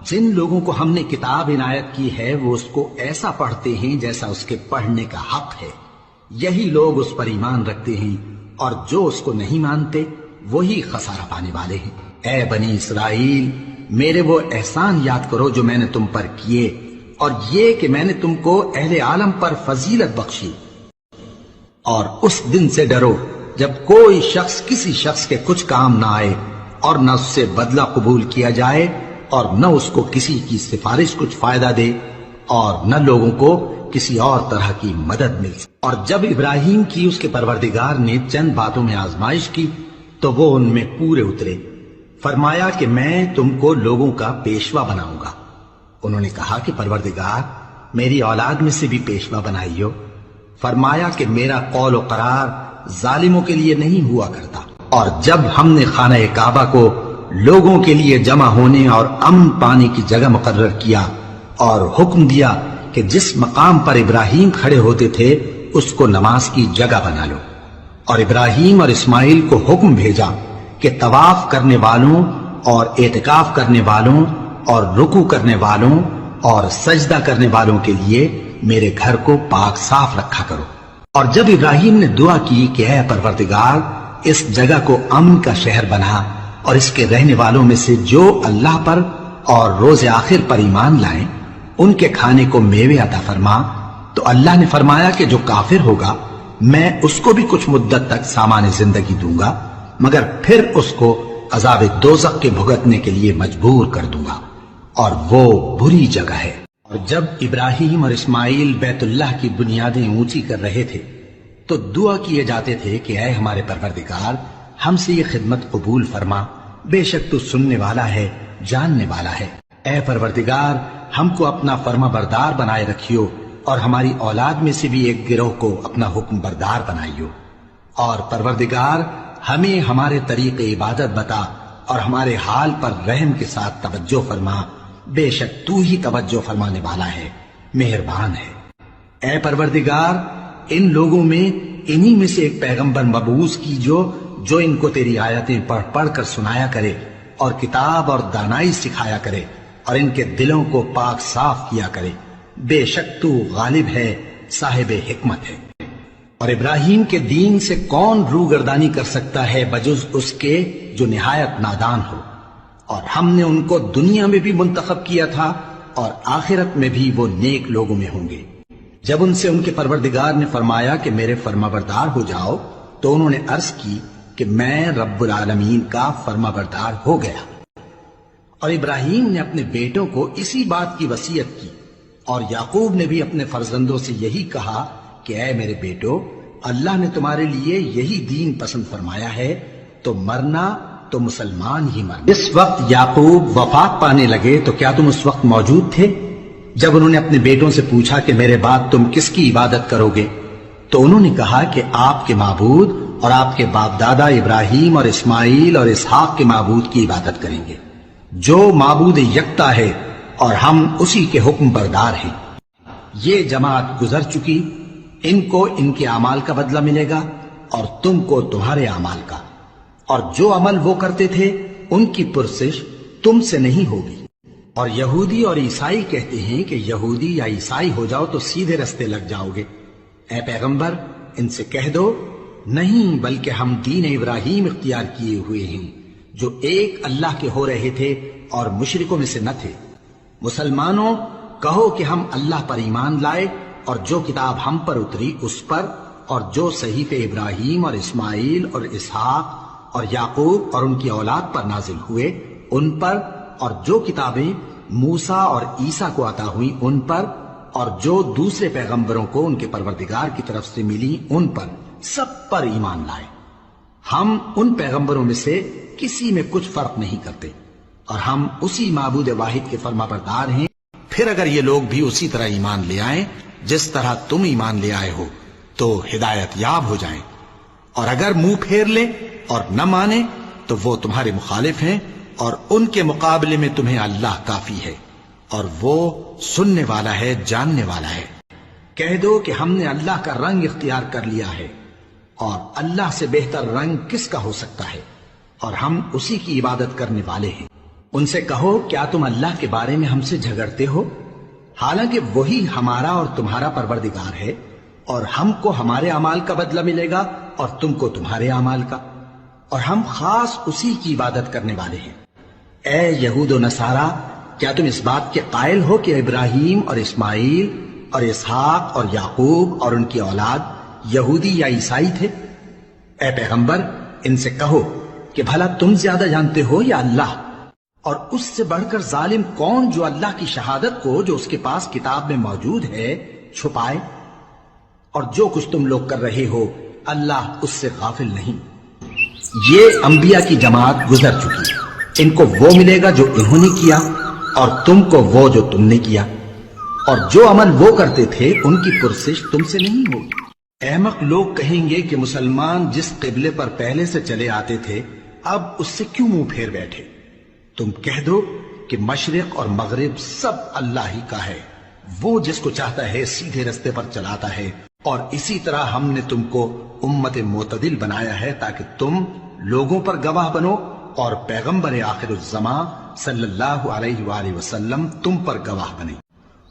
جن لوگوں کو ہم نے کتاب عنایت کی ہے وہ اس کو ایسا پڑھتے ہیں جیسا اس کے پڑھنے کا حق ہے، یہی لوگ اس پر ایمان رکھتے ہیں، اور جو اس کو نہیں مانتے وہی خسارہ پانے والے ہیں۔ اے بنی اسرائیل، میرے وہ احسان یاد کرو جو میں نے تم پر کیے، اور یہ کہ میں نے تم کو اہل عالم پر فضیلت بخشی، اور اس دن سے ڈرو جب کوئی شخص کسی شخص کے کچھ کام نہ آئے، اور نہ اس سے بدلہ قبول کیا جائے، اور نہ اس کو کسی کی سفارش کچھ فائدہ دے، اور نہ لوگوں کو کسی اور طرح کی مدد مل سکے۔ اور جب ابراہیم کی اس کے پروردگار نے چند باتوں میں آزمائش کی تو وہ ان میں پورے اترے۔ فرمایا کہ میں تم کو لوگوں کا پیشوا بناؤں گا۔ انہوں نے کہا کہ پروردگار، میری اولاد میں سے بھی پیشوا بنائیو۔ فرمایا کہ میرا قول و قرار ظالموں کے لیے نہیں ہوا کرتا۔ اور جب ہم نے خانہ کعبہ کو لوگوں کے لیے جمع ہونے اور امن پانے کی جگہ مقرر کیا، اور حکم دیا کہ جس مقام پر ابراہیم کھڑے ہوتے تھے اس کو نماز کی جگہ بنا لو، اور ابراہیم اور اسماعیل کو حکم بھیجا کہ طواف کرنے والوں اور اعتکاف کرنے والوں اور رکوع کرنے والوں اور سجدہ کرنے والوں کے لیے میرے گھر کو پاک صاف رکھا کرو۔ اور جب ابراہیم نے دعا کی کہ اے پروردگار، اس جگہ کو امن کا شہر بنا، اور اس کے رہنے والوں میں سے جو اللہ پر اور روز آخر پر ایمان لائیں ان کے کھانے کو میوے عطا فرما، تو اللہ نے فرمایا کہ جو کافر ہوگا میں اس کو بھی کچھ مدت تک سامان زندگی دوں گا، مگر پھر اس کو عذاب دوزخ کے بھگتنے کے لیے مجبور کر دوں گا، اور وہ بری جگہ ہے۔ اور جب ابراہیم اور اسماعیل بیت اللہ کی بنیادیں اونچی کر رہے تھے تو دعا کیے جاتے تھے کہ اے ہمارے پروردگار، ہم سے یہ خدمت قبول فرما، بے شک تو سننے والا ہے، جاننے والا ہے۔ اے پروردگار، ہم کو اپنا فرما بردار بنائے رکھیو، اور ہماری اولاد میں سے بھی ایک گروہ کو اپنا حکم بردار بنائیو۔ اور پروردگار، ہمیں ہمارے طریق عبادت بتا، اور ہمارے حال پر رحم کے ساتھ توجہ فرما، بے شک تو ہی توجہ فرمانے والا ہے، مہربان ہے۔ اے پروردگار، ان لوگوں میں انہی میں سے ایک پیغمبر مبعوث کیجو جو ان کو تیری آیتیں پڑھ پڑھ کر سنایا کرے، اور کتاب اور دانائی سکھایا کرے، اور ان کے دلوں کو پاک صاف کیا کرے، بے شک تو غالب ہے، صاحب حکمت ہے۔ اور ابراہیم کے دین سے کون روگردانی کر سکتا ہے بجز اس کے جو نہایت نادان ہو؟ اور ہم نے ان کو دنیا میں بھی منتخب کیا تھا، اور آخرت میں بھی وہ نیک لوگوں میں ہوں گے۔ جب ان سے ان کے پروردگار نے فرمایا کہ میرے فرمانبردار ہو جاؤ، تو انہوں نے عرض کی کہ میں رب العالمین کا فرمانبردار ہو گیا۔ اور ابراہیم نے اپنے بیٹوں کو اسی بات کی وصیت کی، اور یعقوب نے بھی اپنے فرزندوں سے یہی کہا کہ اے میرے بیٹو، اللہ نے تمہارے لیے یہی دین پسند فرمایا ہے، تو مرنا تو مسلمان ہی مرنا۔ اس وقت یعقوب وفات پانے لگے تو کیا تم اس وقت موجود تھے جب انہوں نے اپنے بیٹوں سے پوچھا کہ میرے بعد تم کس کی عبادت کرو گے؟ تو انہوں نے کہا کہ آپ کے معبود اور آپ کے باپ دادا ابراہیم اور اسماعیل اور اسحاق کے معبود کی عبادت کریں گے، جو معبود یکتا ہے، اور ہم اسی کے حکم بردار ہیں۔ یہ جماعت گزر چکی، ان کو ان کے اعمال کا بدلہ ملے گا، اور تم کو تمہارے اعمال کا، اور جو عمل وہ کرتے تھے ان کی پرسش تم سے نہیں ہوگی۔ اور یہودی اور عیسائی کہتے ہیں کہ یہودی یا عیسائی ہو جاؤ تو سیدھے رستے لگ جاؤ گے۔ اے پیغمبر، ان سے کہہ دو نہیں، بلکہ ہم دین ابراہیم اختیار کیے ہوئے ہیں، جو ایک اللہ کے ہو رہے تھے اور مشرکوں میں سے نہ تھے۔ مسلمانوں، کہو کہ ہم اللہ پر ایمان لائے، اور جو کتاب ہم پر اتری اس پر، اور جو صحیفے ابراہیم اور اسماعیل اور اسحاق اور یعقوب اور ان کی اولاد پر نازل ہوئے ان پر، اور جو کتابیں موسیٰ اور عیسیٰ کو عطا ہوئیں ان پر، اور جو دوسرے پیغمبروں کو ان کے پروردگار کی طرف سے ملی ان پر، سب پر ایمان لائے۔ ہم ان پیغمبروں میں سے کسی میں کچھ فرق نہیں کرتے، اور ہم اسی معبود واحد کے فرمانبردار ہیں۔ پھر اگر یہ لوگ بھی اسی طرح ایمان لے آئیں جس طرح تم ایمان لے آئے ہو تو ہدایت یاب ہو جائیں، اور اگر منہ پھیر لیں اور نہ مانیں تو وہ تمہارے مخالف ہیں، اور ان کے مقابلے میں تمہیں اللہ کافی ہے، اور وہ سننے والا ہے، جاننے والا ہے۔ کہہ دو کہ ہم نے اللہ کا رنگ اختیار کر لیا ہے، اور اللہ سے بہتر رنگ کس کا ہو سکتا ہے، اور ہم اسی کی عبادت کرنے والے ہیں۔ ان سے کہو کیا تم اللہ کے بارے میں ہم سے جھگڑتے ہو، حالانکہ وہی ہمارا اور تمہارا پروردگار ہے، اور ہم کو ہمارے اعمال کا بدلہ ملے گا اور تم کو تمہارے اعمال کا، اور ہم خاص اسی کی عبادت کرنے والے ہیں۔ اے یہود و نصارا، کیا تم اس بات کے قائل ہو کہ ابراہیم اور اسماعیل اور اسحاق اور یعقوب اور ان کی اولاد یہودی یا عیسائی تھے؟ اے پیغمبر، ان سے کہو کہ بھلا تم زیادہ جانتے ہو یا اللہ؟ اور اس سے بڑھ کر ظالم کون جو اللہ کی شہادت کو جو اس کے پاس کتاب میں موجود ہے چھپائے؟ اور جو کچھ تم لوگ کر رہے ہو اللہ اس سے غافل نہیں۔ یہ انبیاء کی جماعت گزر چکی، ان کو وہ ملے گا جو انہوں نے کیا، اور تم کو وہ جو تم نے کیا، اور جو عمل وہ کرتے تھے ان کی پرسش تم سے نہیں ہوگی۔ احمق لوگ کہیں گے کہ مسلمان جس قبلے پر پہلے سے چلے آتے تھے اب اس سے کیوں منہ پھیر بیٹھے؟ تم کہہ دو کہ مشرق اور مغرب سب اللہ ہی کا ہے، وہ جس کو چاہتا ہے سیدھے رستے پر چلاتا ہے، اور اسی طرح ہم نے تم کو امت معتدل بنایا ہے تاکہ تم لوگوں پر گواہ بنو، اور پیغمبر آخر الزمان صلی اللہ علیہ وآلہ وسلم تم پر گواہ بنے۔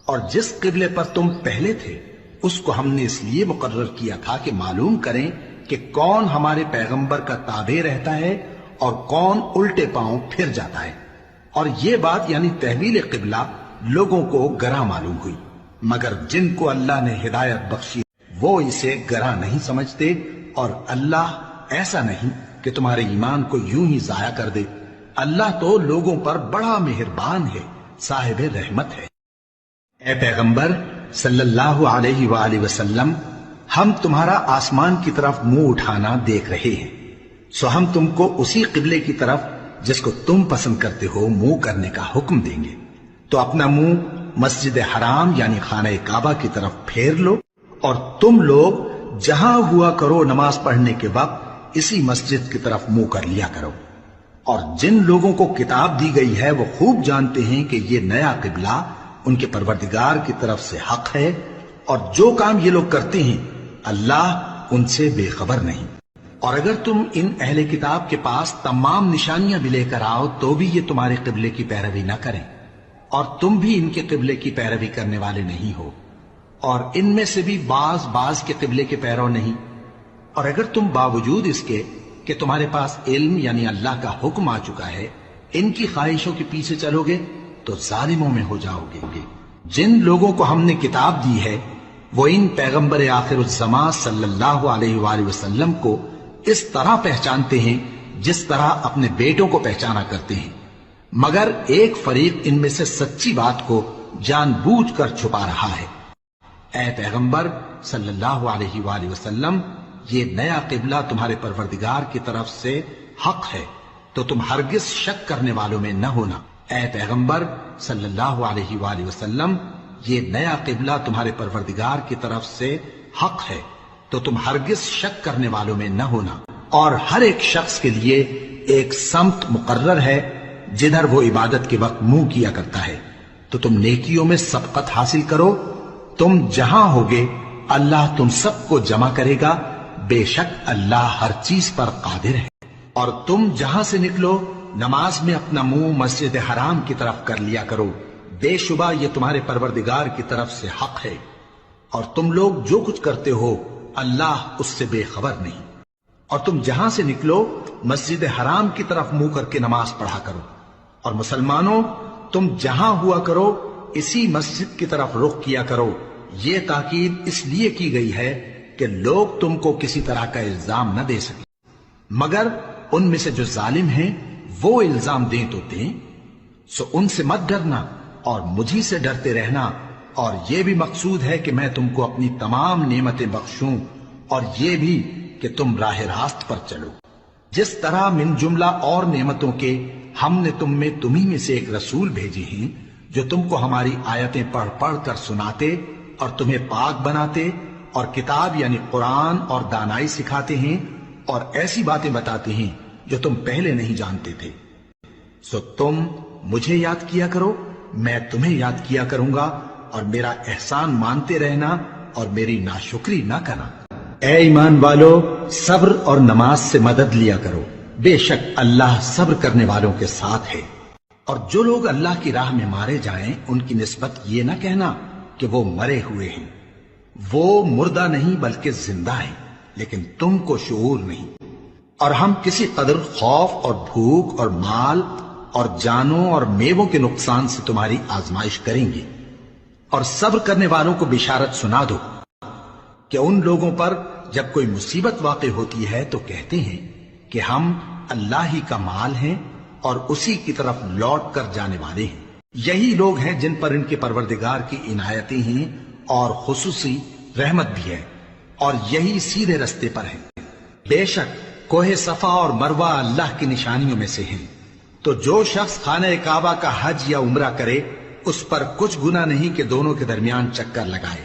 اور جس قبلے پر تم پہلے تھے اس کو ہم نے اس لیے مقرر کیا تھا کہ معلوم کریں کہ کون ہمارے پیغمبر کا تابع رہتا ہے اور کون الٹے پاؤں پھر جاتا ہے۔ اور یہ بات یعنی تحویل قبلہ لوگوں کو گراں معلوم ہوئی، مگر جن کو اللہ نے ہدایت بخشی وہ اسے گراں نہیں سمجھتے، اور اللہ ایسا نہیں کہ تمہارے ایمان کو یوں ہی ضائع کر دے۔ اللہ تو لوگوں پر بڑا مہربان ہے، صاحب رحمت ہے۔ اے پیغمبر صلی اللہ علیہ وآلہ وسلم، ہم تمہارا آسمان کی طرف منہ اٹھانا دیکھ رہے ہیں، سو ہم تم کو اسی قبلے کی طرف جس کو تم پسند کرتے ہو منہ کرنے کا حکم دیں گے، تو اپنا منہ مسجد حرام یعنی خانہ کعبہ کی طرف پھیر لو، اور تم لوگ جہاں ہوا کرو نماز پڑھنے کے وقت اسی مسجد کی طرف منہ کر لیا کرو۔ اور جن لوگوں کو کتاب دی گئی ہے وہ خوب جانتے ہیں کہ یہ نیا قبلہ ان کے پروردگار کی طرف سے حق ہے، اور جو کام یہ لوگ کرتے ہیں اللہ ان سے بے خبر نہیں۔ اور اگر تم ان اہل کتاب کے پاس تمام نشانیاں بھی لے کر آؤ تو بھی یہ تمہارے قبلے کی پیروی نہ کریں، اور تم بھی ان کے قبلے کی پیروی کرنے والے نہیں ہو، اور ان میں سے بھی بعض کے قبلے کے پیرو نہیں۔ اور اگر تم باوجود اس کے کہ تمہارے پاس علم یعنی اللہ کا حکم آ چکا ہے ان کی خواہشوں کے پیچھے چلو گے تو ظالموں میں ہو جاؤ گے۔ جن لوگوں کو ہم نے کتاب دی ہے وہ ان پیغمبر آخر الزمان صلی اللہ علیہ وآلہ وسلم کو اس طرح پہچانتے ہیں جس طرح اپنے بیٹوں کو پہچانا کرتے ہیں، مگر ایک فریق ان میں سے سچی بات کو جان بوجھ کر چھپا رہا ہے۔ اے پیغمبر صلی اللہ علیہ وآلہ وسلم، یہ نیا قبلہ تمہارے پروردگار کی طرف سے حق ہے، تو تم ہرگز شک کرنے والوں میں نہ ہونا۔ اے پیغمبر صلی اللہ علیہ وآلہ وسلم، یہ نیا قبلہ تمہارے پروردگار کی طرف سے حق ہے، تو تم ہرگز شک کرنے والوں میں نہ ہونا۔ اور ہر ایک شخص کے لیے ایک سمت مقرر ہے جدھر وہ عبادت کے وقت منہ کیا کرتا ہے، تو تم نیکیوں میں سبقت حاصل کرو۔ تم جہاں ہوگے اللہ تم سب کو جمع کرے گا، بے شک اللہ ہر چیز پر قادر ہے۔ اور تم جہاں سے نکلو نماز میں اپنا منہ مسجد حرام کی طرف کر لیا کرو، بے شبہ یہ تمہارے پروردگار کی طرف سے حق ہے، اور تم لوگ جو کچھ کرتے ہو اللہ اس سے بے خبر نہیں۔ اور تم جہاں سے نکلو مسجد حرام کی طرف منہ کر کے نماز پڑھا کرو، اور مسلمانوں تم جہاں ہوا کرو اسی مسجد کی طرف رخ کیا کرو۔ یہ تاکید اس لیے کی گئی ہے کہ لوگ تم کو کسی طرح کا الزام نہ دے سکیں، مگر ان میں سے جو ظالم ہیں وہ الزام دیں تو دیں، سو ان سے مت ڈرنا اور مجھی سے ڈرتے رہنا۔ اور یہ بھی مقصود ہے کہ میں تم کو اپنی تمام نعمتیں بخشوں، اور یہ بھی کہ تم راہ راست پر چلو۔ جس طرح من جملہ اور نعمتوں کے ہم نے تمہیں میں سے ایک رسول بھیجے ہیں جو تم کو ہماری آیتیں پڑھ پڑھ کر سناتے اور تمہیں پاک بناتے، اور کتاب یعنی قرآن اور دانائی سکھاتے ہیں، اور ایسی باتیں بتاتے ہیں جو تم پہلے نہیں جانتے تھے۔ سو تم مجھے یاد کیا کرو، میں تمہیں یاد کیا کروں گا، اور میرا احسان مانتے رہنا اور میری ناشکری نہ کرنا۔ اے ایمان والو، صبر اور نماز سے مدد لیا کرو، بے شک اللہ صبر کرنے والوں کے ساتھ ہے۔ اور جو لوگ اللہ کی راہ میں مارے جائیں ان کی نسبت یہ نہ کہنا کہ وہ مرے ہوئے ہیں، وہ مردہ نہیں بلکہ زندہ ہیں، لیکن تم کو شعور نہیں۔ اور ہم کسی قدر خوف اور بھوک اور مال اور جانوں اور میووں کے نقصان سے تمہاری آزمائش کریں گے، اور صبر کرنے والوں کو بشارت سنا دو کہ ان لوگوں پر جب کوئی مصیبت واقع ہوتی ہے تو کہتے ہیں کہ ہم اللہ ہی کا مال ہیں اور اسی کی طرف لوٹ کر جانے والے ہیں۔ یہی لوگ ہیں جن پر ان کے پروردگار کی عنایتیں ہیں اور خصوصی رحمت بھی ہے، اور یہی سیدھے رستے پر ہیں۔ بے شک کوہ صفا اور مروہ اللہ کی نشانیوں میں سے ہیں، تو جو شخص خانہ کعبہ کا حج یا عمرہ کرے اس پر کچھ گناہ نہیں کہ دونوں کے درمیان چکر لگائے،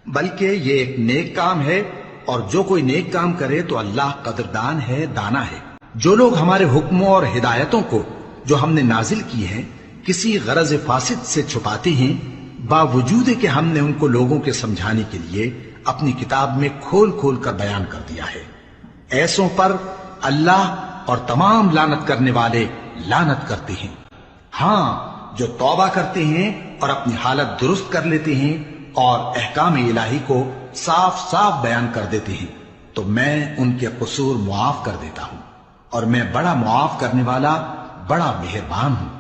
بلکہ یہ ایک نیک کام ہے، اور جو کوئی نیک کام کرے تو اللہ قدردان ہے، دانا ہے۔ جو لوگ ہمارے حکموں اور ہدایتوں کو جو ہم نے نازل کی ہیں کسی غرض فاسد سے چھپاتے ہیں، باوجود کہ ہم نے ان کو لوگوں کے سمجھانے کے لیے اپنی کتاب میں کھول کھول کر بیان کر دیا ہے، ایسوں پر اللہ اور تمام لعنت کرنے والے لعنت کرتے ہیں۔ ہاں، جو توبہ کرتے ہیں اور اپنی حالت درست کر لیتے ہیں اور احکام الہی کو صاف صاف بیان کر دیتے ہیں تو میں ان کے قصور معاف کر دیتا ہوں، اور میں بڑا معاف کرنے والا بڑا مہربان ہوں۔